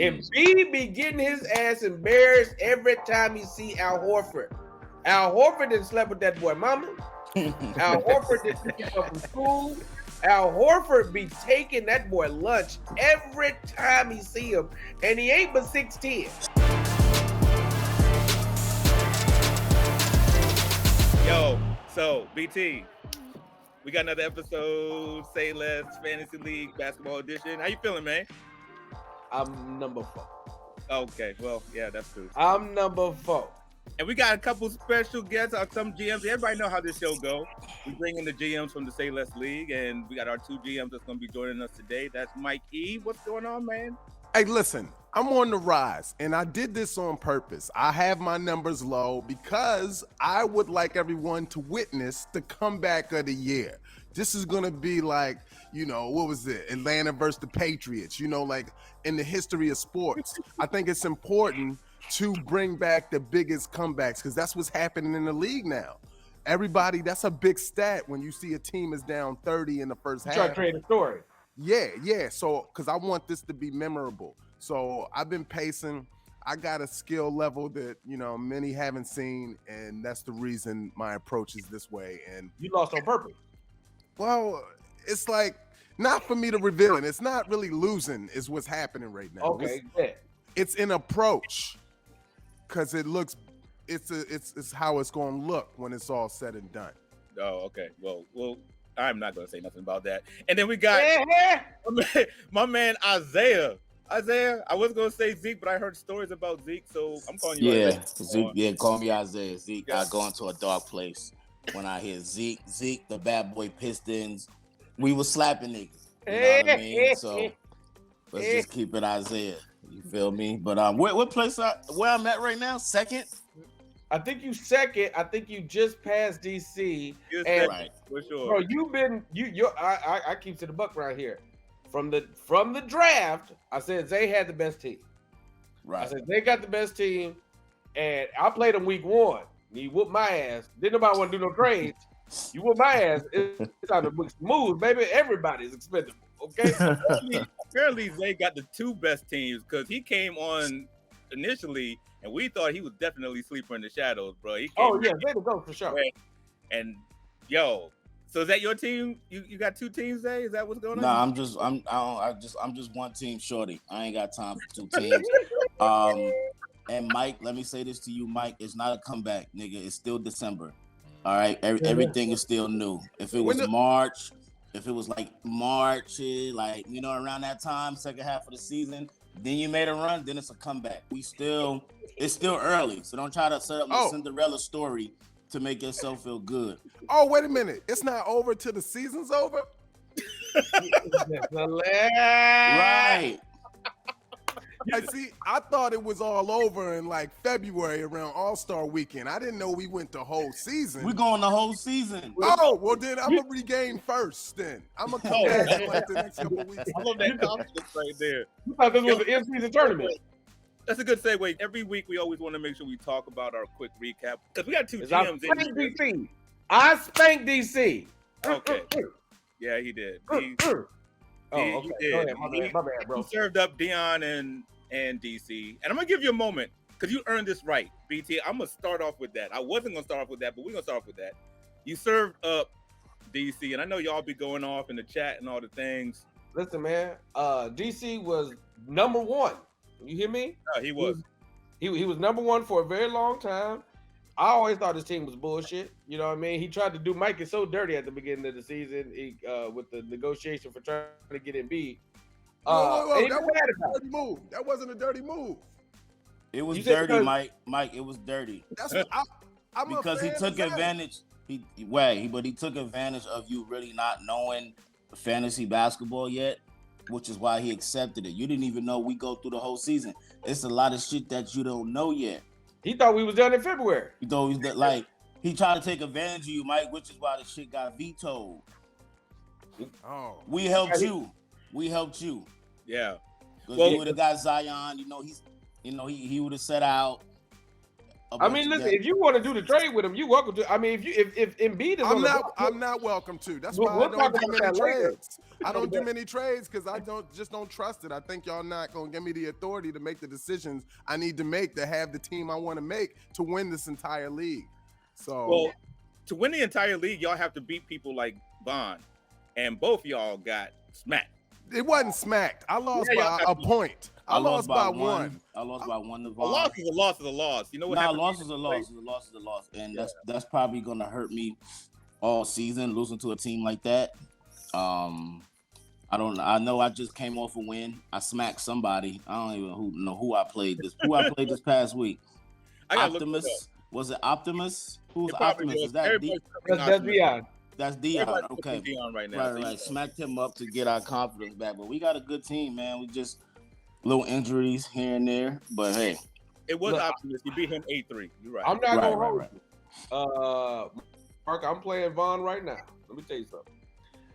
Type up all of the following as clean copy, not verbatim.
And B be getting his ass embarrassed every time he see Al Horford. Al Horford didn't slept with that boy mama. Al Horford didn't pick him up from school. Al Horford be taking that boy lunch every time he see him. And he ain't but 6'10". Yo, so BT, we got another episode, Say Less Fantasy League Basketball Edition. How you feeling, man? I'm number 4. Okay, well, yeah, that's true. I'm number 4. And we got a couple special guests, some GMs. Everybody know how this show go. We bring in the GMs from the Say Less League, and we got our 2 GMs that's going to be joining us today. That's Mike E. What's going on, man? Hey, listen, I'm on the rise, and I did this on purpose. I have my numbers low because I would like everyone to witness the comeback of the year. This is going to be like, what was it? Atlanta versus the Patriots, like in the history of sports. I think it's important to bring back the biggest comebacks because that's what's happening in the league now. Everybody, that's a big stat when you see a team is down 30 in the first half. Try to create a story. Yeah. So, because I want this to be memorable. So I've been pacing. I got a skill level that, many haven't seen. And that's the reason my approach is this way. And you lost on purpose. Well, it's like, not for me to reveal it. It's not really losing is what's happening right now. Okay, it's an approach. Because it's how it's going to look when it's all said and done. Oh, okay. Well, I'm not going to say nothing about that. And then we got my man Isaiah. Isaiah, I was going to say Zeke, but I heard stories about Zeke, so I'm calling you Isaiah. Zeke, call me Isaiah. Zeke, I go into a dark place when I hear Zeke, the bad boy Pistons. We were slapping niggas. You know what I mean? So let's just keep it Isaiah. You feel me? But what place where I'm at right now? Second? I think you second. I think you just passed DC. Right, for sure. Bro, you've been I keep to the buck right here. From the draft, I said Zay had the best team. Right. I said they got the best team, and I played them week 1. You whooped my ass. Didn't nobody want to do no trades. You whooped my ass. It's time to book some moves, baby. Everybody's expendable. Okay. Apparently, Zay got the 2 best teams because he came on initially, and we thought he was definitely sleeper in the shadows, bro. Zay to go for sure. And so is that your team? You got 2 teams, Zay? Is that what's going on? Nah, I'm just one team shorty. I ain't got time for 2 teams. And Mike, let me say this to you, Mike. It's not a comeback, nigga. It's still December. All right, everything is still new. If it was March. If it was like March, around that time, second half of the season, then you made a run, then it's a comeback. It's still early. So don't try to set up a Cinderella story to make yourself feel good. Oh, wait a minute. It's not over till the season's over? Right. I thought it was all over in like February around All-Star Weekend. I didn't know we went the whole season. We're going the whole season. Oh, well then I'm going to regain first then. I'm going to come back in like the next couple of weeks. I love that confidence right there. You thought this was an in-season tournament. That's a good segue. Every week we always want to make sure we talk about our quick recap because we got 2 GMs in here. DC. I spanked DC. Okay. Yeah, he did. He okay. did. Go ahead. My bad, bro. He served up Dion and DC. And I'm going to give you a moment because you earned this right, BT. I'm going to start off with that. I wasn't going to start off with that, but we're going to start off with that. You served up DC, and I know y'all be going off in the chat and all the things. Listen, man, DC was number 1. You hear me? No, he was. He was number 1 for a very long time. I always thought his team was bullshit. You know what I mean? He tried to do Mike is so dirty at the beginning of the season with the negotiation for trying to get Embiid. Whoa. That wasn't a dirty move. That wasn't a dirty move. It was dirty, Mike. Mike, it was dirty. That's what I'm because he took advantage. He took advantage of you really not knowing fantasy basketball yet, which is why he accepted it. You didn't even know we go through the whole season. It's a lot of shit that you don't know yet. He thought we was done in February. He thought he was he tried to take advantage of you, Mike, which is why the shit got vetoed. Oh, we helped you. Yeah. Because he would have got Zion. He would have set out. I mean, listen, if you want to do the trade with him, you welcome to. I mean, if Embiid is I'm not welcome to. That's We'll why I talk don't do about many that later. trades. I don't do many trades because I don't trust it. I think y'all not gonna give me the authority to make the decisions I need to make to have the team I want to make to win this entire league. So, Well, to win the entire league, y'all have to beat people like Von, and both y'all got smacked. it wasn't smacked. I lost Yeah, by a point. I lost by one. I lost by one to A Vaughn. loss is a loss is a loss. You know what? Nah, happened? loss is a loss. A loss is a loss, and that's probably gonna hurt me all season losing to a team like that. I don't. I know I just came off a win. I smacked somebody. I don't even know who I played this. Who I played this past week? Optimus. Was it Optimus? Who's Optimus? Is that D? That's Dion. That's Dion. Everybody's Okay. Dion right now. Right. Smacked him up to get our confidence back. But we got a good team, man. We just little injuries here and there. But hey, It was Look, Optimus. You beat him 8-3. You're right. I'm not gonna hold right. you. Mark, I'm playing Vaughn right now. Let me tell you something.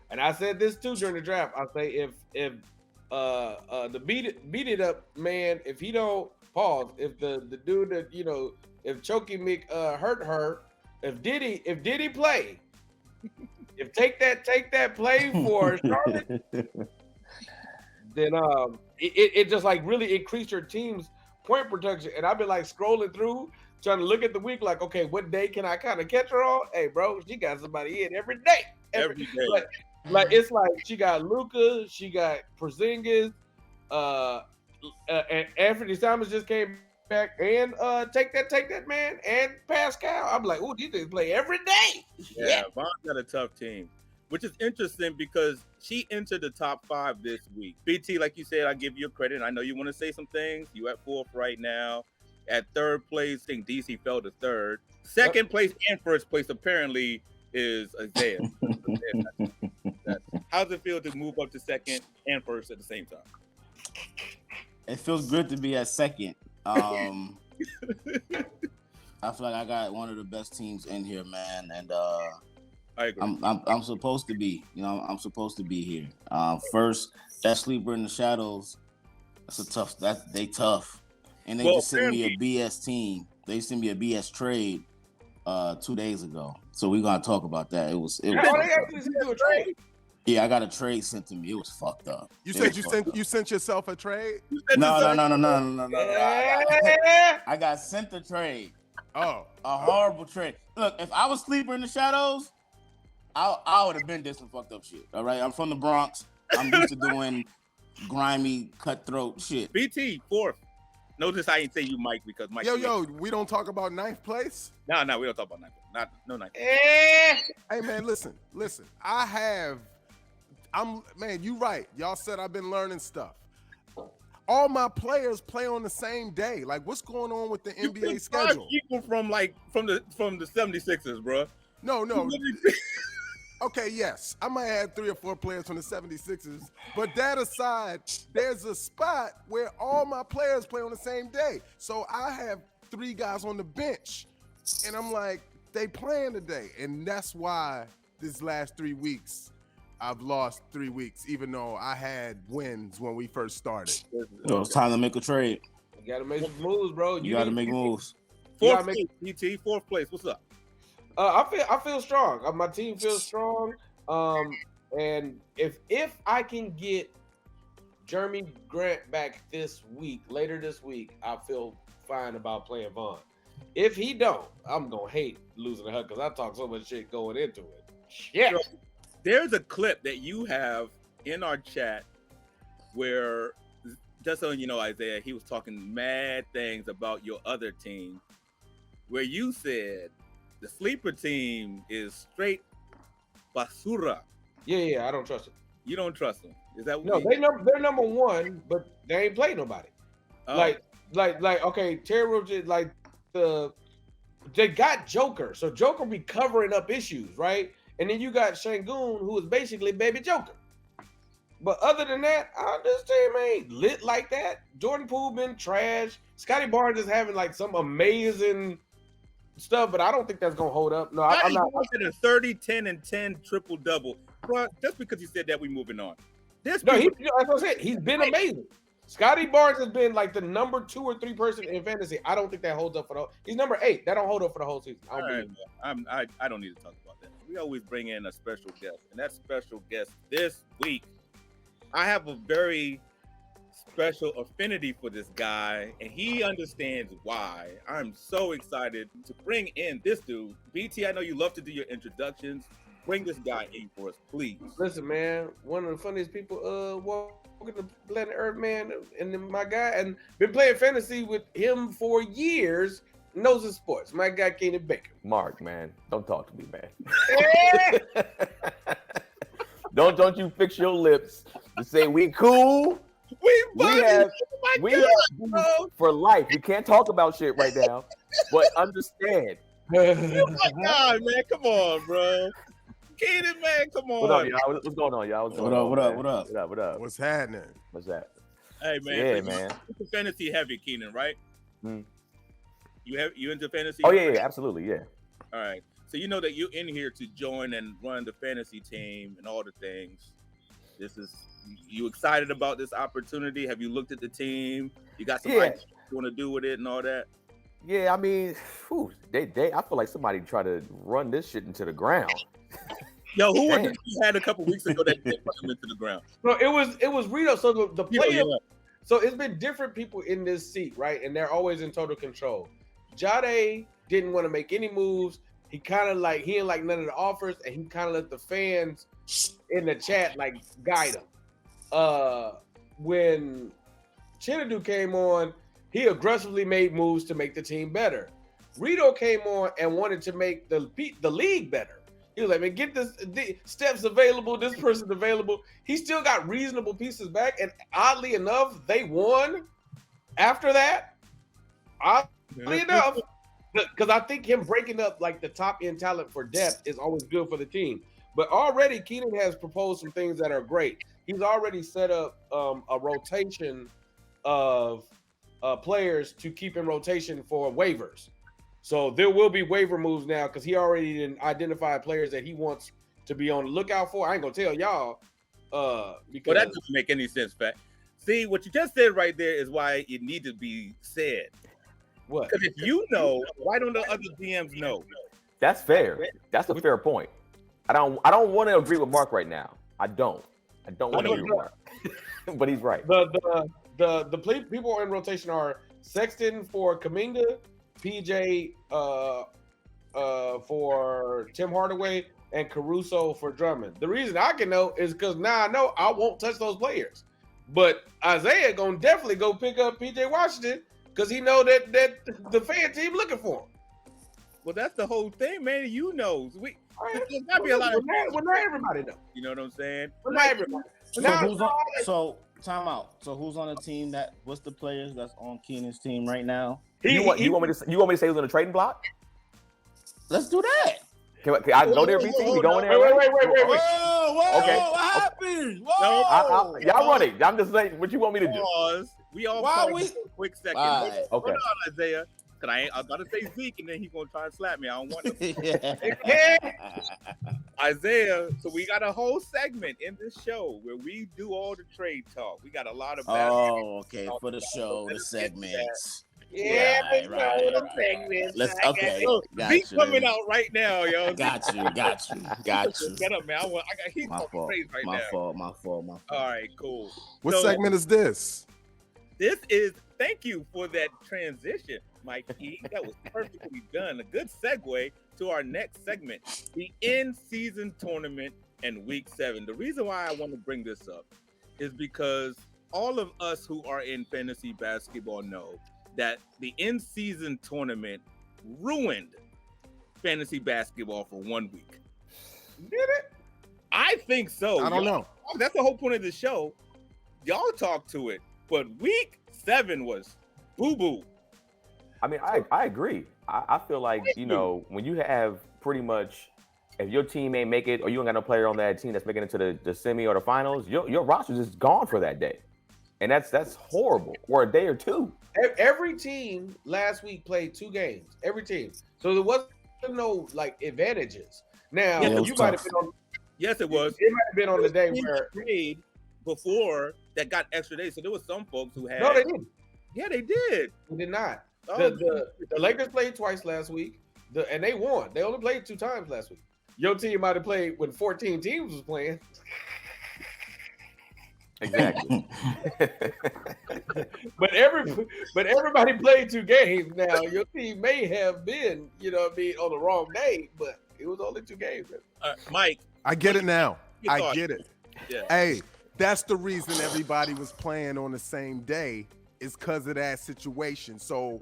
And I said this too during the draft. I say if the beat it up man, if he don't pause, if the dude that if Choky Mick hurt her, if Diddy play, if take that play for Charlotte, then it just like really increased your team's point production. And I've been like scrolling through, trying to look at the week, like, okay, what day can I kind of catch her on? Hey, bro, she got somebody in every day. Every day. Like it's like she got Luka, she got Porzingis, and Anthony Simons just came back, and take that man, and Pascal. I'm like, oh, these things play every day. Yeah, Von's got a tough team, which is interesting because she entered the top 5 this week. BT, like you said, I give you credit. I know you want to say some things. You at 4th right now. At 3rd place, I think DC fell to 3rd. 2nd place and 1st place apparently is Isaiah. How does it feel to move up to 2nd and 1st at the same time? it feels good to be at 2nd. I feel like I got one of the best teams in here, man, and I agree. I'm supposed to be. I'm supposed to be here. 1st, that sleeper in the shadows. That's a tough. They tough, and they just sent me a BS team. They sent me a BS trade 2 days ago. So we're gonna talk about that. It was. They actually sent you a trade. Yeah, I got a trade sent to me. It was fucked up. You said you sent yourself a trade? No. Yeah. I got sent a trade. Oh, A horrible trade. Look, if I was sleeper in the shadows, I would have been doing some fucked up shit. All right, I'm from the Bronx. I'm used to doing grimy, cutthroat shit. BT 4th. Notice I ain't say you, Mike, because Mike. yo, we don't talk about 9th place. No, we don't talk about 9th. No 9th. Hey man, listen. Man, you right. Y'all said I've been learning stuff. All my players play on the same day. Like, what's going on with the NBA schedule? People from the 76ers, bro. No. Okay, yes. I might have 3 or 4 players from the 76ers. But that aside, there's a spot where all my players play on the same day. So I have 3 guys on the bench. And I'm like, they playing today. And that's why this last 3 weeks, I've lost 3 weeks, even though I had wins when we first started. So it's time to make a trade. You gotta make some moves, bro. You got to make moves. 4th place, BT, 4th place. What's up? I feel strong. My team feels strong. And if I can get Jeremy Grant back later this week, I feel fine about playing Vaughn. If he don't, I'm gonna hate losing to her because I talk so much shit going into it. Shit. There's a clip that you have in our chat where, just so you know, Isaiah, he was talking mad things about your other team, where you said the sleeper team is straight basura. Yeah, I don't trust him. You don't trust them. Is that No, what they're number 1, but they ain't played nobody. Oh. Like okay, Terry Rozier, like they got Joker, so Joker be covering up issues, right? And then you got Şengün, who is basically baby Joker. But other than that, this team ain't lit like that. Jordan Poole been trash. Scotty Barnes is having like some amazing stuff, but I don't think that's gonna hold up. No, I'm not. A 30, 10, and 10 triple-double. Bro, just because you said that, we moving on. That's what I said. He's been amazing. Scotty Barnes has been like the number 2 or 3 person in fantasy. I don't think that holds up for the whole. He's number 8. That don't hold up for the whole season. I don't believe it. I don't need to talk about that. We always bring in a special guest, and that special guest this week, I have a very special affinity for this guy, and he understands why. I'm so excited to bring in this dude. BT, I know you love to do your introductions. Bring this guy in for us, please. Listen, man, one of the funniest people walking the planet Earth, man, and then my guy, and been playing fantasy with him for years, knows his sports. My guy, Keenan Baker. Mark, man, don't talk to me, man. Don't you fix your lips to say we cool. We have for life. We can't talk about shit right now, but understand. Oh my God, man, come on, bro. Keenan, man, come on. What up, y'all? What's going on, y'all? What up? What's happening? What's that? Hey, man. Yeah, man. You're fantasy heavy, Keenan, right? Hmm. You into fantasy? Oh yeah, absolutely, yeah. All right. So you know that you're in here to join and run the fantasy team and all the things. You excited about this opportunity? Have you looked at the team? You got some ideas you want to do with it and all that? Yeah, I mean, I feel like somebody tried to run this shit into the ground. Yo, who was it you had a couple weeks ago that did run them into the ground? So it was Rito. So the player. Yeah. So it's been different people in this seat, right? And they're always in total control. Jade didn't want to make any moves. He kind of he didn't like none of the offers, and he kind of let the fans in the chat guide him. When Chinadu came on, he aggressively made moves to make the team better. Rito came on and wanted to make the league better. He was like, man, get the steps available, this person's available. He still got reasonable pieces back, and oddly enough, they won after that. Oddly enough, because I think him breaking up the top end talent for depth is always good for the team. But already Keenan has proposed some things that are great. He's already set up a rotation of players to keep in rotation for waivers. So there will be waiver moves now because he already identified players that he wants to be on the lookout for. I ain't gonna tell y'all because that doesn't make any sense, Pat. See, what you just said right there is why it need to be said. What? Because if you know, why don't the other DMs know? That's fair. That's a fair point. I don't want to agree with Mark right now. I don't want to agree with Mark. But he's right. The people in rotation are Sexton for Kuminga, PJ for Tim Hardaway, and Caruso for Drummond. The reason I can know is because now I know I won't touch those players. But Isaiah gonna definitely go pick up PJ Washington because he know that the fan team looking for him. Well, that's the whole thing, man. You know, there's gotta be Well, a lot of. well, not everybody know. You know what I'm saying? Well, not everybody. Time out. So who's on the team what's the players that's on Keenan's team right now? You want me to say who's on the trading block? Let's do that. Can I go there, BT? We going there? Wait. Whoa, Okay. What happened? Whoa. Y'all run it. I'm just saying what you want me to do. Pause. We all pause for a quick second. Right. Okay. Hold on, Isaiah. Cause I was about to say Zeke, and then he's gonna try and slap me. I don't want him. Isaiah, so we got a whole segment in this show where we do all the trade talk. We got a lot of Oh, okay. For the show, the segments. Yeah, Right. Let's okay. Zeke's coming out right now, yo. Got you. Get up, man. He's My talking fault. crazy right My now. fault. All right, cool. What So, segment is this? This is thank you for that transition, Mike E. That was perfectly done. A good segue to our next segment, the in-season tournament and week 7. The reason why I want to bring this up is because all of us who are in fantasy basketball know that the in-season tournament ruined fantasy basketball for 1 week. Did it? I think so. I don't know. That's the whole point of the show. Y'all talk to it, but week 7 was boo-boo. I mean, I agree. I feel like, when you have pretty much, if your team ain't make it or you ain't got no player on that team that's making it to the semi or the finals, your roster's just gone for that day. And that's horrible. Or a day or two. Every team last week played 2 games. Every team. So there wasn't no advantages. Now Yeah, you might have been on. Yes, it was. It might have been on the day where played before that got extra days. So there was some folks who had. No, they didn't. Yeah, they did. They did not. Oh, The Lakers played twice last week, and they won. They only played 2 times last week. Your team might have played when 14 teams was playing. Exactly. But everybody played 2 games. Now your team may have been, on the wrong day, but it was only 2 games. Mike, I get it now. your I thoughts? get it. Yeah. Hey, that's the reason everybody was playing on the same day is because of that situation. So,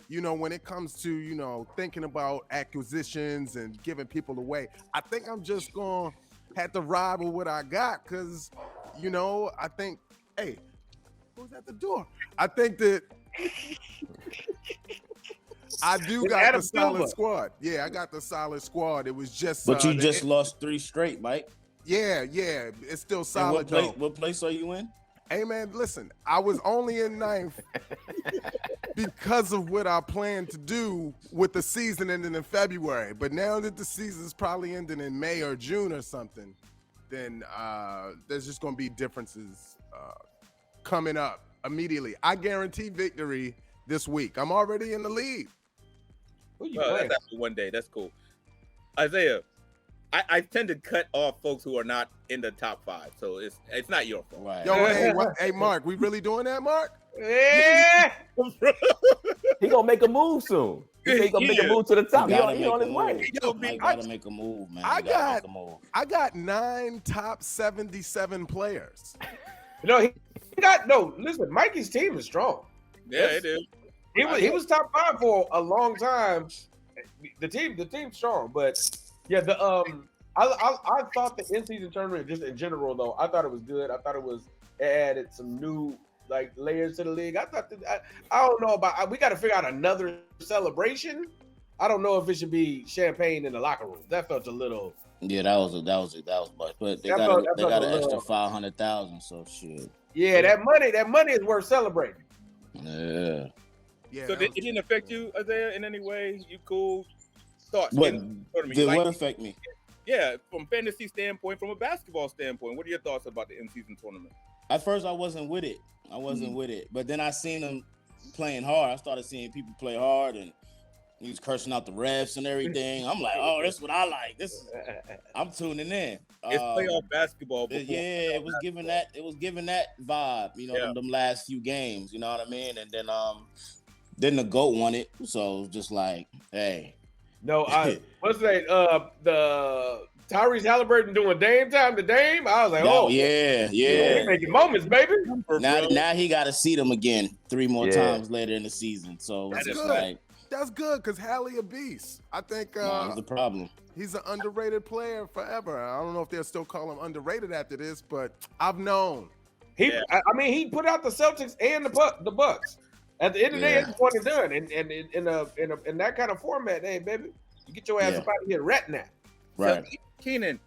when it comes to, thinking about acquisitions and giving people away, I think I'm just going to have to ride with what I got because, I think, hey, who's at the door? I think that I do got Adam the solid Silver. squad. Yeah, I got the solid squad. It was just But you the- just lost 3 straight, Mike. Yeah, it's still And solid though. what place are you in? Hey man, listen, I was only in 9th because of what I planned to do with the season ending in February. But now that the season's probably ending in May or June or something, then there's just gonna be differences coming up immediately. I guarantee victory this week. I'm already in the lead. Who you Well, playing? that's after one day. That's cool. Isaiah, I tend to cut off folks who are not in the top 5, so it's not your fault. Right. Yo, hey, Mark, we really doing that, Mark? Yeah. He gonna make a move soon. He said he gonna make a move to the top. You gotta He on make his a way. move. Yo, Mike I- gotta make a move, man. I You gotta got- make a move. I got 9 top 77 players. Listen, Mikey's team is strong. Yeah, it is. He was top 5 for a long time. The team's strong, but yeah, I thought the in-season tournament just in general though, I thought it was good. I thought it added some new layers to the league. I thought I don't know about we got to figure out another celebration. I don't know if it should be champagne in the locker room. That felt a little. Yeah, that was much. But they That got felt an a extra little- 500,000. So shit. Yeah, that money is worth celebrating. Yeah. Yeah, So that it was- didn't affect you, Isaiah, in any way? You cool? Thoughts? What in tournament? did Like, what affect me? yeah, from fantasy standpoint, from a basketball standpoint, what are your thoughts about the in-season tournament? At first, I wasn't with it. But then I seen them playing hard. I started seeing people play hard, and he was cursing out the refs and everything. I'm like, oh, that's what I like. I'm tuning in. It's playoff basketball. Before. Yeah, it was giving that vibe. Them last few games. You know what I mean? And then the GOAT won it, so it was just like, hey. No, what's that? The Tyrese Halliburton doing Dame time to Dame. I was like, we making moments, baby. Now he got to see them again 3 more times later in the season. So it's That's just good. like, That's good because Hallie a beast. I think that's the problem. he's an underrated player forever. I don't know if they'll still call him underrated after this, but I've known. He put out the Celtics and the Bucks. At the end of the day, it's one and done. And in that kind of format, hey, baby, you get your ass up out of here right now. Right. So, Keenan,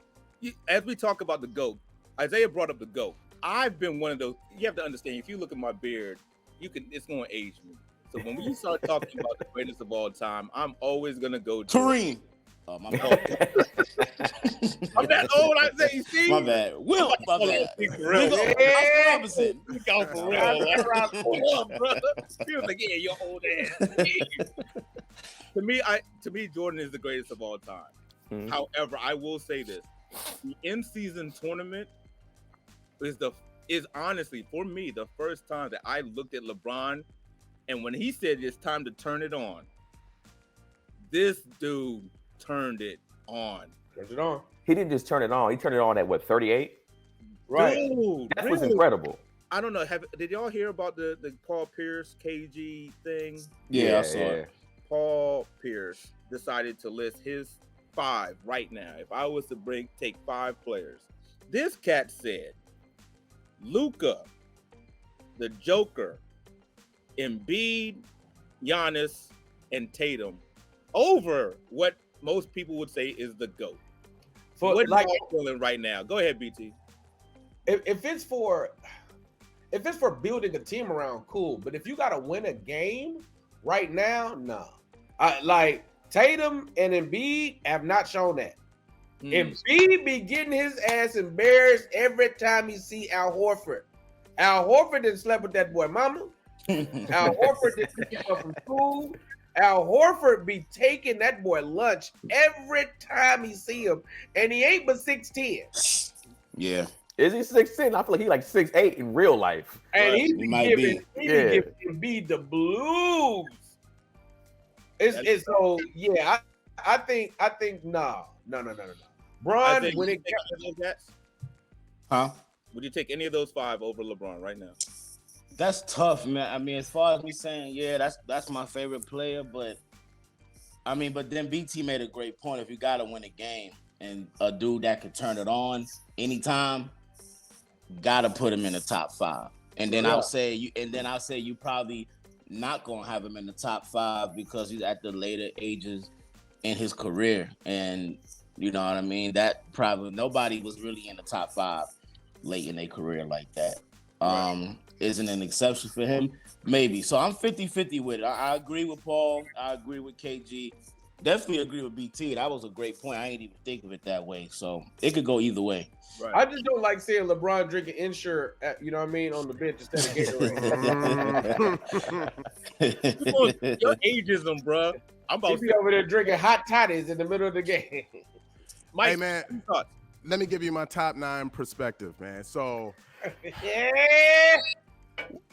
as we talk about the GOAT, Isaiah brought up the GOAT. I've been one of those. You have to understand, if you look at my beard, it's going to age me. So when we start talking about the greatest of all time, I'm always going to go to Kareem. Oh, my bad. I'm that old, Isaiah. See? My bad. Will, my bad. For real. Oscar Robertson. Go for real. Brother. He was like, yeah, you're old ass. To me, Jordan is the greatest of all time. Mhm. However, I will say this: the in-season tournament is honestly for me the first time that I looked at LeBron, and when he said it's time to turn it on, this dude turned it on. Turn it on. He didn't just turn it on. He turned it on at what, 38? Right. Dude, That was really? incredible. I don't know. Did y'all hear about the Paul Pierce KG thing? Yeah, I saw it. Paul Pierce decided to list his 5 right now. If I was to take 5 players, this cat said Luka, the Joker, Embiid, Giannis, and Tatum over what most people would say is the GOAT. What are you feeling right now? Go ahead, BT. If it's for building a team around, cool. But if you got to win a game right now, no. Like Tatum and Embiid have not shown that. Embiid be getting his ass embarrassed every time he see Al Horford. Al Horford didn't slept with that boy mama. Al Horford didn't pick him up from school. Al Horford be taking that boy lunch every time he see him, and he ain't but 6'10". Yeah. Is he 6'10"? I feel like he like 6'8" in real life. And Right. he be might giving Embiid the blues. It's so yeah. I think no. Bron, Isaiah, when would it you take any of those guys? Huh? Would you take any of those 5 over LeBron right now? That's tough, man. I mean, as far as me saying, yeah, that's my favorite player, but I mean, but then BT made a great point. If you gotta win a game and a dude that could turn it on anytime, gotta put him in the top 5. And then I'll say you probably not gonna have him in the top 5 because he's at the later ages in his career. And you know what I mean? That probably nobody was really in the top 5 late in their career like that. Isn't an exception for him? Maybe. So I'm 50-50 with it. I agree with Paul. I agree with KG. Definitely agree with BT. That was a great point. I ain't even think of it that way. So it could go either way. Right. I just don't like seeing LeBron drinking Ensure, you know what I mean, on the bench instead of Gatorade. Your ageism, bro. I'm He about be over there drinking hot toddies in the middle of the game. Mike, Hey, man. your thoughts? Let me give you my top 9 perspective, man. So Yeah.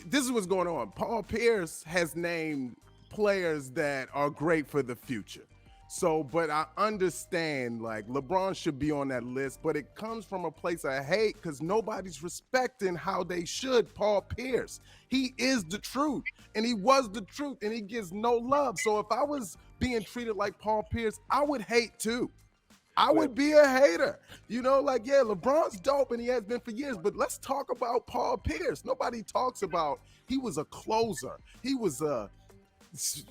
this is what's going on. Paul Pierce has named players that are great for the future. So, but I understand like LeBron should be on that list, but it comes from a place of hate because nobody's respecting how they should Paul Pierce. He is the truth, and he was the truth, and he gets no love. So if I was being treated like Paul Pierce, I would hate too. I would be a hater. You know, like, yeah, LeBron's dope and he has been for years, but let's talk about Paul Pierce. Nobody talks about he was a closer. He was a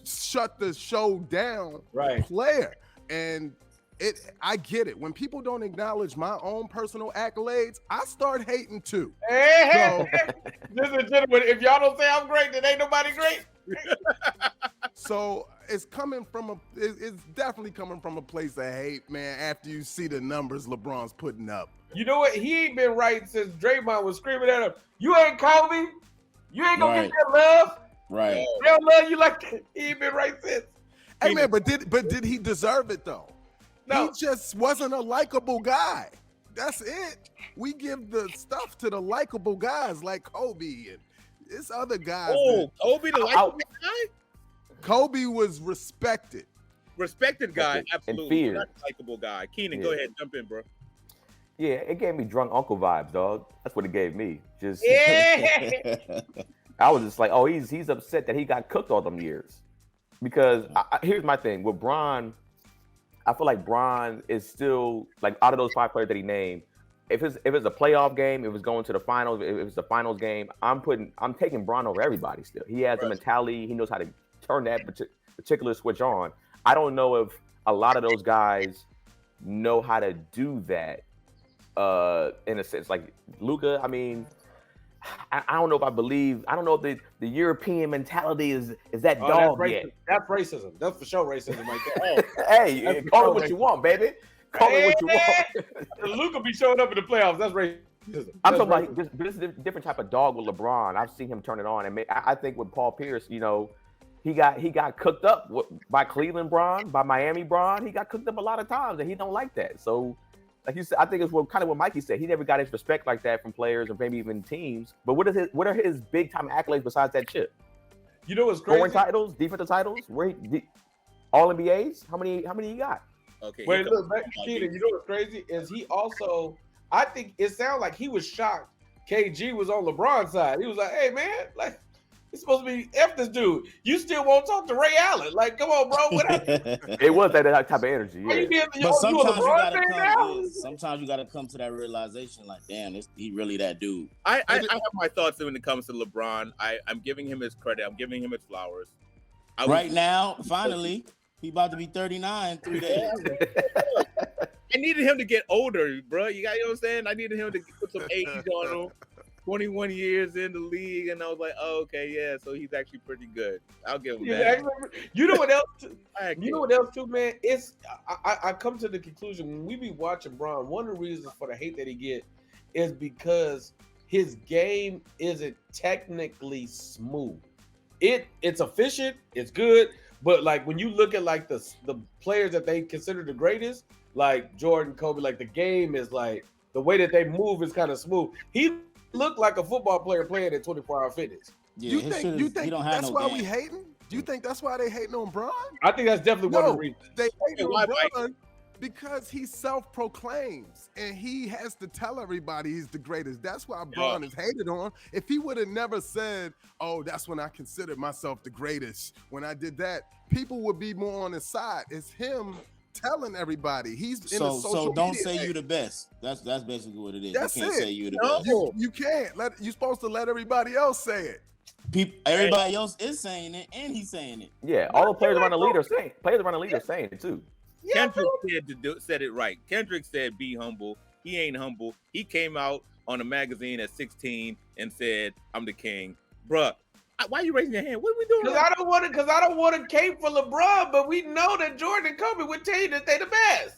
shut the show down player. And I get it. When people don't acknowledge my own personal accolades, I start hating too. Hey, listen, gentlemen, if y'all don't say I'm great, then ain't nobody great. So it's definitely coming from a place of hate, man, after you see the numbers LeBron's putting up. You know what? He ain't been right since Draymond was screaming at him, "You ain't Kobe. You ain't gonna get that love. Right. They don't love you like that." He ain't been right since. Hey, man, but did he deserve it, though? No. He just wasn't a likable guy. That's it. We give the stuff to the likable guys like Kobe and this other guys. Oh, Kobe, the likable guy? Kobe was respected. Respected guy, And absolutely. feared. Not a likable guy. Keenan, go ahead, jump in, bro. Yeah, it gave me drunk uncle vibes, dog. That's what it gave me. Just Yeah. I was just like, oh, he's upset that he got cooked all them years. Because here's my thing with Bron. I feel like Bron is still like out of those 5 players that he named. If it's a playoff game, if it's going to the finals, if it's a finals game, I'm taking Bron over everybody. Still, he has the mentality. He knows how to turn that particular switch on. I don't know if a lot of those guys know how to do that. In a sense, like Luka. I mean, I don't know if I believe. I don't know if the European mentality is that dog yet. That's racism. That's for sure racism right there. Hey, call it what you want, baby. Call it what you want. Luka be showing up in the playoffs. That's racism. I'm talking about this is a different type of dog with LeBron. I've seen him turn it on, and I think with Paul Pierce, you know, he got cooked up by Cleveland Bron, by Miami Bron. He got cooked up a lot of times, and he don't like that. So, like you said, I think it's kind of what Mikey said. He never got his respect like that from players or maybe even teams. But what are his big time accolades besides that chip? You know what's crazy? Scoring titles, defensive titles, all NBAs. How many he got? Okay. Wait, look, Keenan, you know what's crazy is he also. I think it sounds like he was shocked. KG was on LeBron's side. He was like, "Hey, man, like." He's supposed to be F this dude. You still won't talk to Ray Allen. Like, come on, bro. What It was that type of energy. Yeah. But sometimes you gotta come to that realization, like, damn, he really that dude. I have my thoughts when it comes to LeBron. I'm giving him his credit. I'm giving him his flowers. Right now, finally, he about to be 39 in 3 days. I needed him to get older, bro. You know what I'm saying? I needed him to put some age on him. 21 years in the league, and I was like, oh, okay, yeah, so he's actually pretty good. I'll give him that. You know what else? You know what else too, man? It's I come to the conclusion when we be watching Bron, one of the reasons for the hate that he get is because his game isn't technically smooth. It's efficient, it's good, but like when you look at like the players that they consider the greatest, like Jordan, Kobe, like the game is like the way that they move is kind of smooth. He looked like a football player playing at 24-hour fitness. Yeah, You his think shit you is- he think don't have that's no why game. we hating? Do you think that's why they hating on Bron? I think that's definitely one of No, the reasons. they hating Why, on Mike? Bron because he self-proclaims and he has to tell everybody he's the greatest. That's why Bron is hated on. If he would have never said, "Oh, that's when I considered myself the greatest," when I did that, people would be more on his side. It's him telling everybody he's in the social So don't media say age. you the best. That's basically what it is. That's you can't it. say you the No. best. You can't you're supposed to let everybody else say it. Everybody else is saying it, and he's saying it. Yeah, all the players around the league are saying. Players around the league are saying it too. Yeah, Kendrick said it right. Kendrick said, "Be humble." He ain't humble. He came out on a magazine at 16 and said, "I'm the king." Bruh, why are you raising your hand? What are we doing? because I don't want to cape for LeBron, but we know that Jordan and Kobe would tell you that they the best.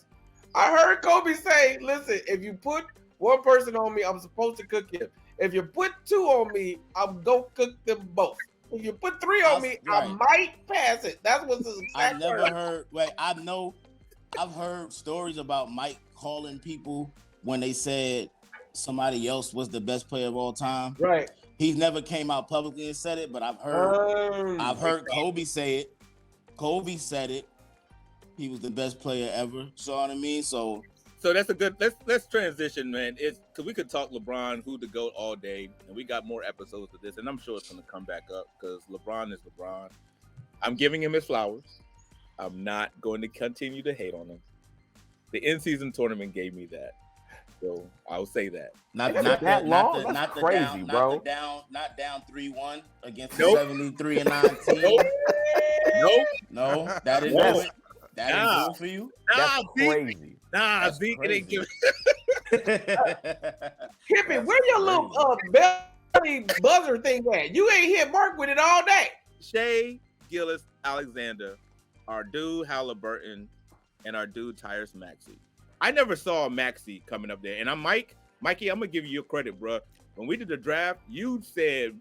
I heard Kobe say, "Listen, if you put one person on me, I'm supposed to cook him. If you put two on me, I'm gonna cook them both. If you put three on me, I Right. might pass it." That's what's his I exact never word. heard. Wait, I've heard stories about Mike calling people when they said somebody else was the best player of all time. Right. He's never came out publicly and said it, but I've heard Kobe say it. Kobe said it. He was the best player ever. So what I mean? So that's a good. Let's transition, man. It's because we could talk LeBron, who the GOAT, all day, and we got more episodes of this, and I'm sure it's going to come back up because LeBron is LeBron. I'm giving him his flowers. I'm not going to continue to hate on him. The in-season tournament gave me that, so I'll say that. not That's that long? That's crazy, bro. Not down 3-1 against Nope. the 73-9 team. Nope. No, that didn't No. do it. That didn't do it for you. That's crazy. That's Zeke, it ain't crazy. Hippie, where your little belly buzzer thing at? You ain't hit Mark with it all day. Shea Gillis Alexander, our dude Halliburton, and our dude Tyrese Maxey. I never saw Maxey coming up there, and Mikey, I'm gonna give you your credit, bro. When we did the draft, you said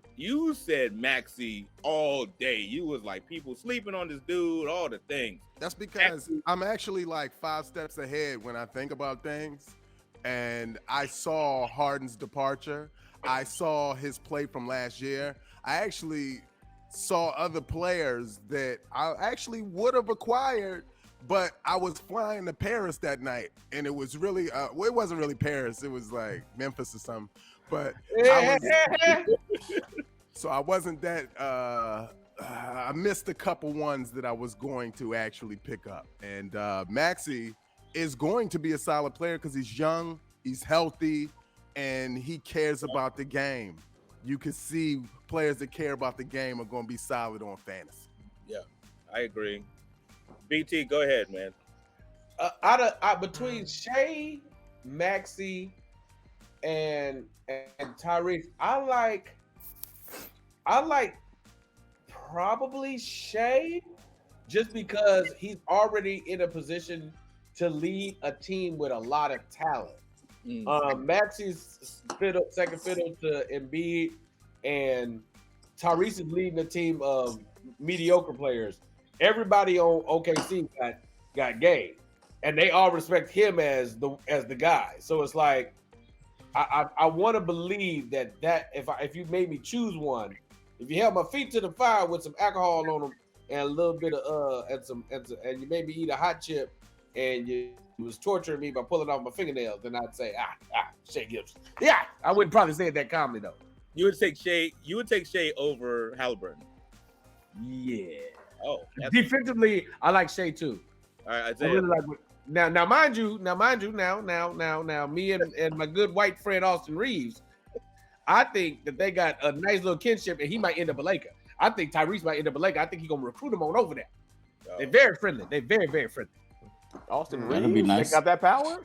Maxey all day. You was like, people sleeping on this dude, all the things. That's because I'm actually like 5 steps ahead when I think about things. And I saw Harden's departure. I saw his play from last year. I actually saw other players that I actually would have acquired, but I was flying to Paris that night. And it was really, well, it wasn't really Paris. It was like Memphis or something. But so I wasn't that, I missed a couple ones that I was going to actually pick up. And Maxey is going to be a solid player because he's young, he's healthy, and he cares about the game. You can see players that care about the game are going to be solid on fantasy. Yeah, I agree. BT, go ahead, man. Between Shea, Maxey, and Tyrese, I like probably Shea just because he's already in a position to lead a team with a lot of talent. Maxey's second fiddle to Embiid, and Tyrese is leading a team of mediocre players. Everybody on OKC got game, and they all respect him as the guy. So it's like I want to believe that if you made me choose one, if you held my feet to the fire with some alcohol on them and a little bit of and you made me eat a hot chip and you was torturing me by pulling off my fingernails, then I'd say Shea Gibson. Yeah, I wouldn't probably say it that calmly though. You would take Shea over Halliburton. Yeah. Oh, Defensively, I like Shea too. all right. I Isaiah. really like now, mind you, me and my good white friend Austin Reeves, I think that they got a nice little kinship, and he might end up a Laker. I think Tyrese might end up a Laker. I think he's gonna recruit him on over there. They're very friendly. They're very, very friendly. Austin That'd Reeves, be nice. they got that power.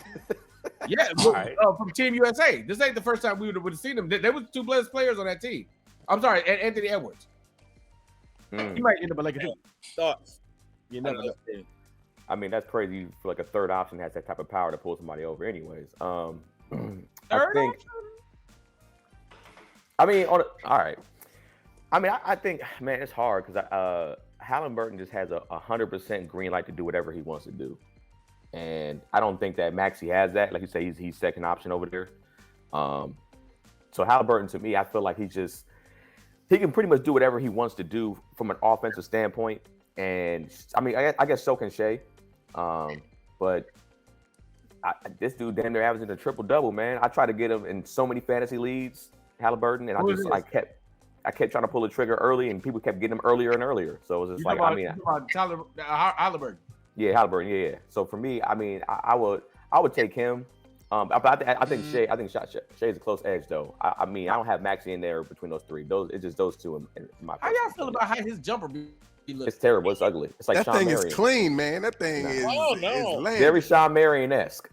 Yeah, All right. from Team USA. This ain't the first time we would have seen them. There was 2 blessed players on that team. I'm sorry, and Anthony Edwards. He might end up a Laker too. Thoughts? You never know. I mean, that's crazy for like a third option has that type of power to pull somebody over anyways. I Third think option? I mean, all right. I mean, I think, man, it's hard because Halliburton just has a 100% green light to do whatever he wants to do, and I don't think that Maxey has that. Like you say, he's second option over there. So Halliburton, to me, I feel like he can pretty much do whatever he wants to do from an offensive standpoint. And I mean, I guess so can Shea, but this dude damn near averaging a triple double, man. I tried to get him in so many fantasy leagues, Halliburton, and I kept trying to pull the trigger early, and people kept getting him earlier and earlier. So it was just Halliburton. Yeah, Halliburton, yeah. So for me, I mean, I would take him. But I think Shea. I think Shea's a close edge, though. I mean, I don't have Maxey in there between those three. It's just those two in my. How y'all feel about how his jumper be looking? It's terrible. It's ugly. It's like that Sean thing Marion. is clean, man. That thing is lame. Very Sean Marion-esque.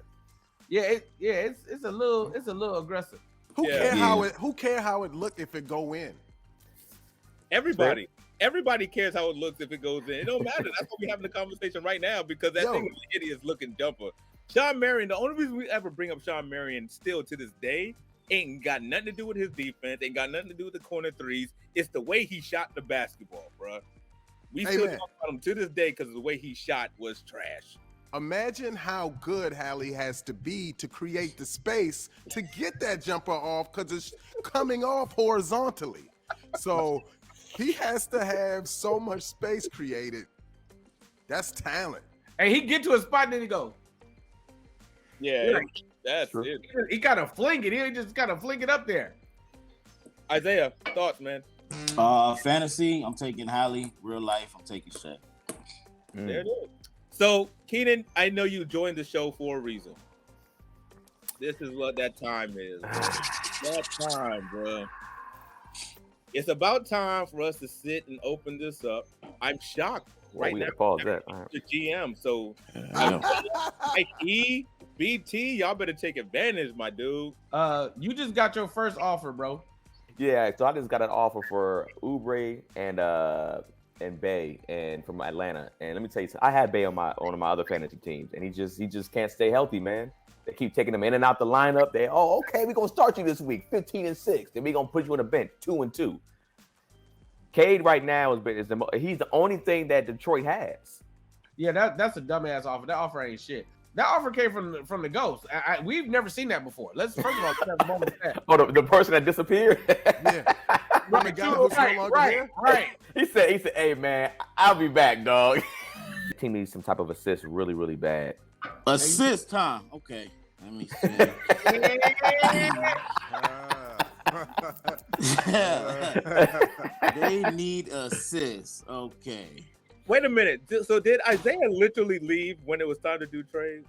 Yeah, it's a little aggressive. Who care how it look if it go in? Everybody cares how it looks if it goes in. It don't matter. That's why we're having the conversation right now because that thing is an hideous looking jumper. Sean Marion, the only reason we ever bring up Sean Marion still to this day ain't got nothing to do with his defense, ain't got nothing to do with the corner threes. It's the way he shot the basketball, bro. We still talk about him to this day because the way he shot was trash. Imagine how good Hallie has to be to create the space to get that jumper off because it's coming off horizontally. So he has to have so much space created. That's talent. And he get to a spot and then he goes. Yeah, that's true. it. He gotta fling it. He just gotta fling it up there. Isaiah, thoughts, man? Fantasy, I'm taking Hallie. Real life, I'm taking Shea. There it is. So, Keenan, I know you joined the show for a reason. This is what that time is. That time, bro. It's about time for us to sit and open this up. I'm shocked right now. Pause that. The GM. So, like BT, y'all better take advantage, my dude. You just got your first offer, bro. Yeah, so I just got an offer for Oubre and Bay and from Atlanta. And let me tell you something. I had Bay on one of my other fantasy teams, and he just can't stay healthy, man. They keep taking him in and out the lineup. Okay, we're gonna start you this week, 15-6. Then we're gonna put you on the bench, 2-2. Cade right now he's the only thing that Detroit has. Yeah, that's a dumbass offer. That offer ain't shit. That offer came from the Ghost. We've never seen that before. Let's first of all have a moment with that. Oh, the person that disappeared. Yeah, the guy who's no longer here. Right. He said, "Hey man, I'll be back, dog." The team needs some type of assist, really, really bad. Assist time. Okay, let me see. They need assists. Okay. Wait a minute. So did Isaiah literally leave when it was time to do trades?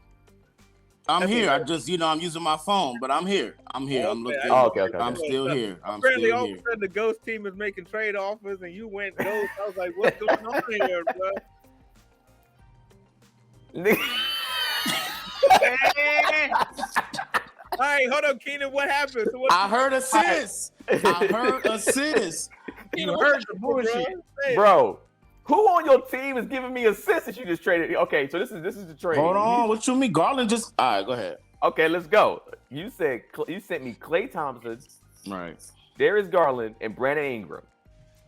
I'm here. I just, I'm using my phone, but I'm here. I'm here. I'm looking. Okay. I'm still here. Apparently, all of a sudden, the Ghost team is making trade offers, and you went Ghost. I was like, what's going on here, bro? All right, hold on, Keenan. What happened? So I heard assist. You heard the bullshit, bro. Who on your team is giving me assists that you just traded? Okay, so this is the trade. Hold on, what you mean? Garland just. All right, go ahead. Okay, let's go. You sent me Klay Thompson, right? Darius Garland and Brandon Ingram,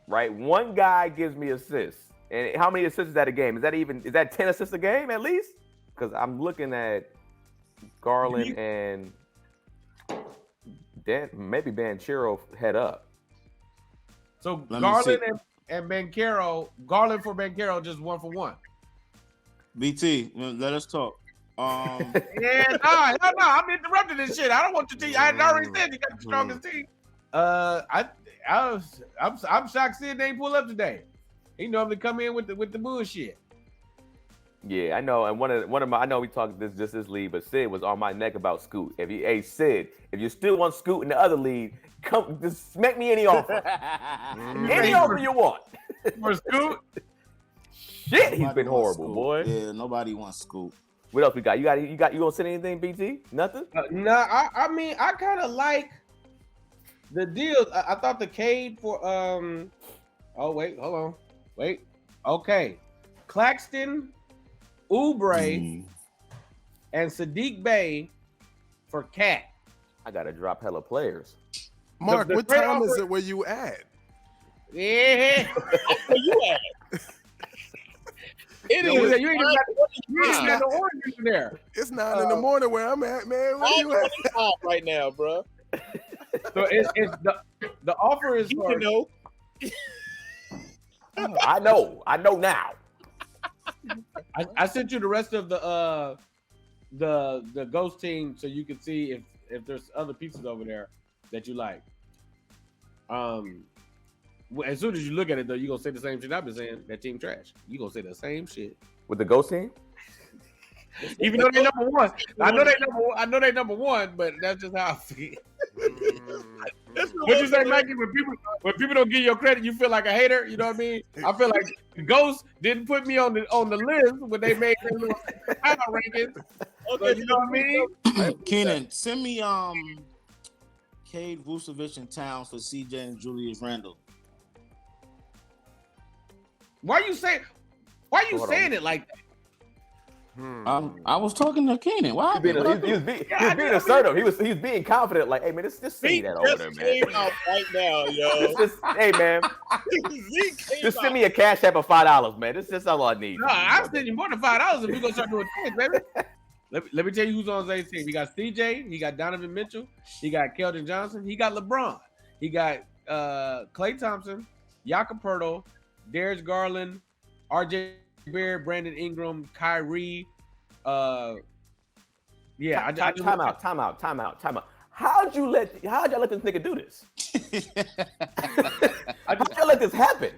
right? One guy gives me assists, and how many assists is that a game? Is that 10 assists a game at least? Because I'm looking at Garland and maybe Banchero head up. So Garland and Banchero, Garland for Banchero, just 1 for 1. BT, let us talk. Yeah, no, I'm interrupting this shit. I don't want your team. I had already said you got the strongest team. I'm shocked Sid ain't pull up today. He normally come in with the bullshit. Yeah, I know. And one of my, I know we talked this league, but Sid was on my neck about Scoot. Sid, if you still want Scoot in the other league, come just make me any offer. Any offer you want. For Scoot? Shit, he's been horrible, boy. Yeah, nobody wants Scoot. What else we got? You gonna say anything, BT? Nothing? No, I mean I kind of like the deal. I thought the Cade for oh wait, hold on. Wait. Okay. Claxton, Oubre, and Sadiq Bey for Cat. I gotta drop hella players. Mark, the what trade time is offer- it where you at? Yeah. Where you at? It Yo, is. You ain't even got no orange in there. It's 9 in the morning where I'm at, man. Where you at? 9:25 right now, bro. So it's the offer is You for know. I know now. I sent you the rest of the ghost team so you can see if there's other pieces over there that you like. As soon as you look at it though, you're gonna say the same shit I've been saying. That team trash. You gonna say the same shit. With the ghost team? Even though they number one. I know they number one, but that's just how I feel. What you say, Mikey? When people don't give you credit, you feel like a hater. You know what I mean? I feel like the Ghost didn't put me on the list when they made their little power rankings. Okay, you know what I mean? Keenan, send me Cade, Vucevic, and Towns for CJ and Julius Randle. Why you saying it like that? I was talking to Keenan. Why? He was being assertive. He was being confident. Like, hey man, just send that over there, man. Came out right now, yo. Hey man, just send me a cash app of $5, man. That's all I need. No, I'll send you more than $5 if we gonna start doing things, baby. Let me tell you who's on Zay's team. He got CJ, he got Donovan Mitchell, he got Keldon Johnson, he got LeBron, he got Klay Thompson, Jakob Poeltl, Darius Garland, RJ Barrett, Brandon Ingram, Kyrie. Time out. How'd y'all let this nigga do this? How'd y'all let this happen?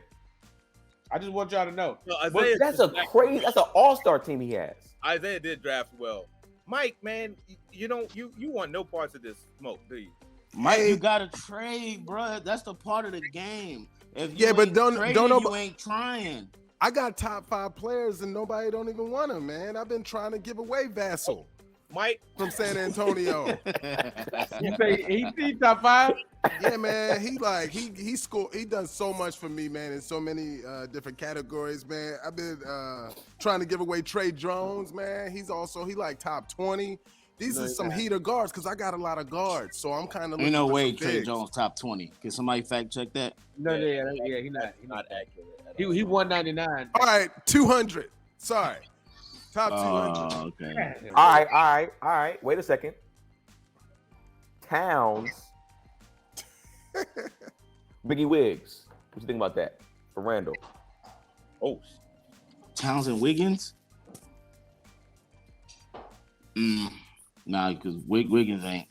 I just want y'all to know. No, That's an all-star team he has. Isaiah did draft well. Mike, man, you want no parts of this smoke, do you? Mike, you gotta trade, bro. That's the part of the game. If you you ain't trying. I got top 5 players and nobody don't even want them, man. I've been trying to give away Vassell Mike from San Antonio. You say he's top 5? Yeah, man. He scored. He done so much for me, man, in so many different categories, man. I've been trying to give away Trey Jones, man. He like top 20. These are some heater guards because I got a lot of guards, so I'm kind of. Ain't no way Trey Jones top 20. Can somebody fact check that? No, yeah, he's not accurate. He 199. All right, 200. Sorry, top 200. Okay. All right. Wait a second. Towns, Biggie Wiggs. What you think about that for Randall? Oh, Towns and Wiggins? Nah, because Wiggins ain't.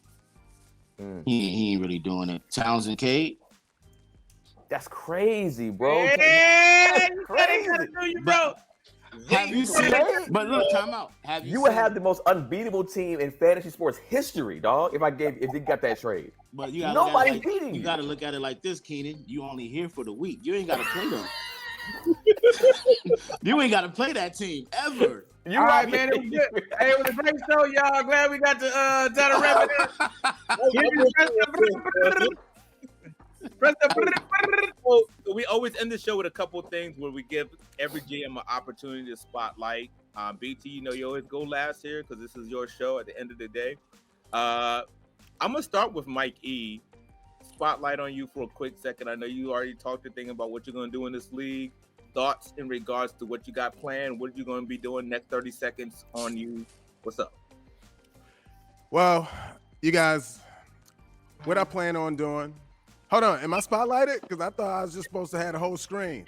He ain't really doing it. Towns and Cade? That's crazy, bro. Yeah, That's crazy. bro. Have you seen it? But look, time out. You would have the most unbeatable team in fantasy sports history, dog. If you got that trade. But you gotta nobody's beating you. You gotta look at it like this, Keenan. You only here for the week. You ain't gotta play them. You ain't gotta play that team ever. All right, man. It was good. Hey, it was a great show, y'all. Glad we got to tell the rep Well, we always end the show with a couple things where we give every GM an opportunity to spotlight. BT, you always go last here because this is your show at the end of the day. I'm gonna start with Mike E. Spotlight on you for a quick second. I know you already talked a thing about what you're gonna do in this league. Thoughts in regards to what you got planned? What are you gonna be doing next 30 seconds on you? What's up? Well, you guys, what I plan on doing? Hold on, am I spotlighted? Because I thought I was just supposed to have the whole screen.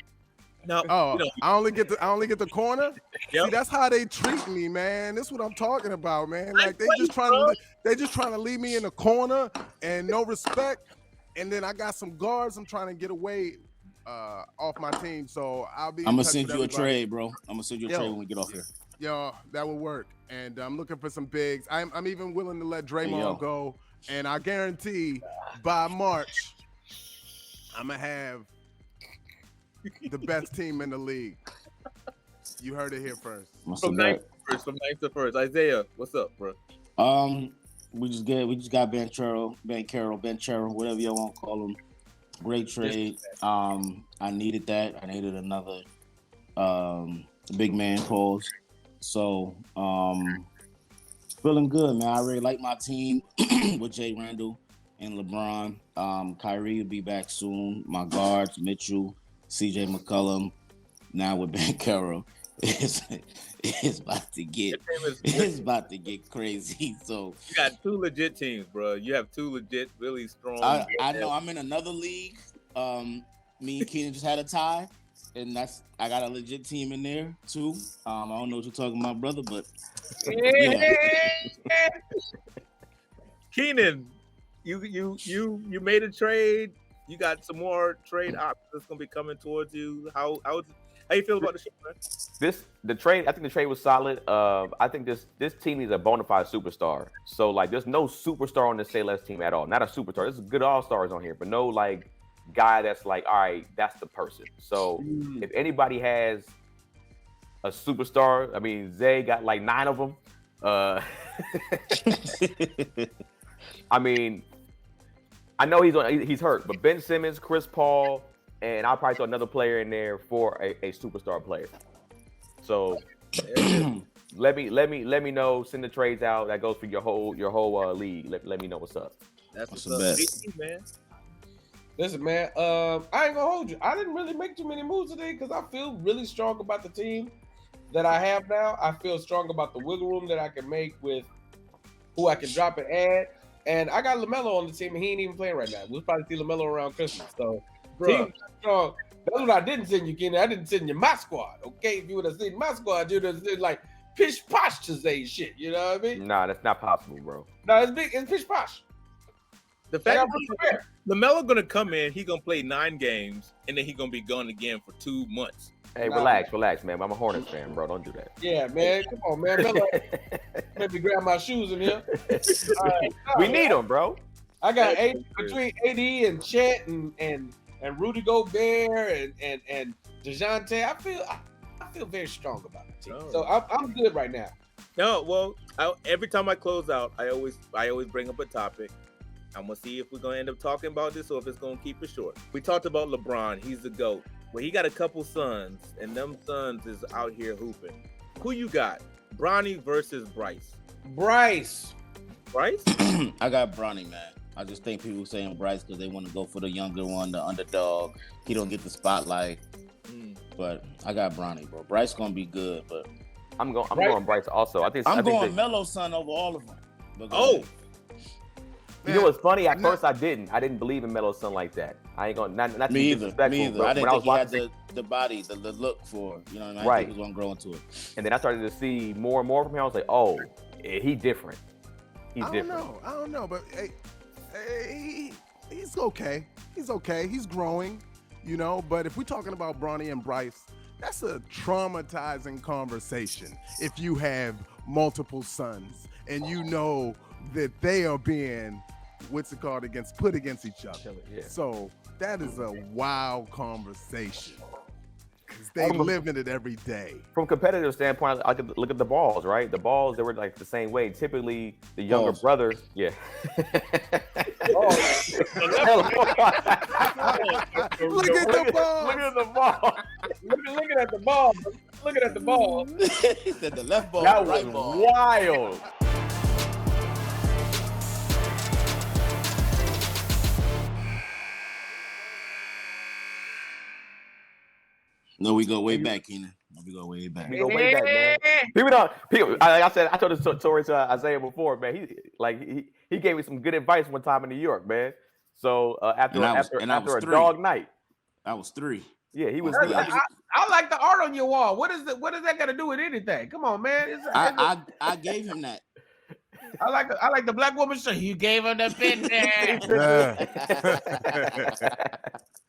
No. Oh, I only get the corner. Yep. See, that's how they treat me, man. This is what I'm talking about, man. Like they just trying to leave me in the corner and no respect. And then I got some guards I'm trying to get away off my team. So I'm gonna send you a trade, bro. I'm gonna send you a trade when we get off here. Yo, that will work. And I'm looking for some bigs. I'm even willing to let Draymond go. And I guarantee by March, I'm gonna have the best team in the league. You heard it here first. From ninth to first. Isaiah, what's up, bro? We just got Banchero, whatever y'all want to call him. Great trade. I needed that. I needed another big man pause. So feeling good, man. I really like my team with Jay Randall and LeBron. Kyrie will be back soon. My guards, Mitchell, CJ McCollum. Now with Bankero, it's about to get crazy. So You got two legit teams, bro. You have two legit, really strong. I know I'm in another league. Me and Keenan just had a tie, and I got a legit team in there too. I don't know what you're talking about, brother, but yeah. Keenan, you made a trade. You got some more trade options that's gonna be coming towards you. How you feel about the shit, man? The trade. I think the trade was solid. I think this team needs a bona fide superstar. So like, there's no superstar on this Say Less team at all. Not a superstar. There's good all stars on here, but no like guy that's like, all right, that's the person. So if anybody has a superstar, I mean, Zay got like 9 of them. I mean, I know he's hurt, but Ben Simmons, Chris Paul, and I'll probably throw another player in there for a superstar player. So let me know. Send the trades out. That goes for your whole league. Let me know what's up. That's What's what's the up, best? man. Listen, man. I ain't gonna hold you. I didn't really make too many moves today because I feel really strong about the team that I have now. I feel strong about the wiggle room that I can make with who I can drop and add. And I got LaMelo on the team, and he ain't even playing right now. We'll probably see LaMelo around Christmas. So, team strong. That's what I didn't send you, Kenny. I didn't send you my squad. Okay, if you would have seen my squad, you'd have seen like pish posh to say shit. You know what I mean? Nah, that's not possible, bro. No, it's big. It's pish posh. The fact that LaMelo gonna come in, he gonna play 9 games, and then he gonna be gone again for 2 months. Hey, relax, man. I'm a Hornets fan, bro. Don't do that. Yeah, man. Come on, man. Melo, let me grab my shoes in here. We need them, bro. I got between AD and Chet and Rudy Gobert and DeJounte. I feel very strong about the team. So I'm good right now. No, well, every time I close out, I always bring up a topic. I'm gonna see if we're gonna end up talking about this or if it's gonna keep it short. We talked about LeBron. He's the GOAT. Well, he got a couple sons, and them sons is out here hooping. Who you got? Bronny versus Bryce. Bryce. I got Bronny, man. I just think people saying Bryce because they want to go for the younger one, the underdog. He don't get the spotlight. But I got Bronny, bro. Bryce gonna be good, but I'm going Bryce also. I think going Melo's son over all of them. You know what's funny? At first, I didn't believe in Melo's son like that. I ain't gonna not to me be either. Me either. I didn't think he had the body, the look for it. You know what I mean? I think he was gonna grow into it. And then I started to see more and more from him. I was like, oh, he different. He's different. I don't know, but he's okay. He's okay. He's growing, you know. But if we're talking about Bronny and Bryce, that's a traumatizing conversation. If you have multiple sons and you know that they are being put against each other. Yeah. So that is a wild conversation. They live in it every day. From a competitive standpoint, I could look at the balls, right? The balls, they were like the same way. Typically, the younger brothers, yeah. Look at the ball. Look at the ball. Looking at the ball. Looking at the ball. He said the left ball, that the right was ball. wild. No, we go way back, Keenan. We go way back. We go way back, man. I told this story to Isaiah before, man. He gave me some good advice one time in New York, man. So after a dog night. I was 3. Yeah, he was. I like the art on your wall. What does that got to do with anything? Come on, man. I gave him that. I like the black woman shirt. You gave him the pin there.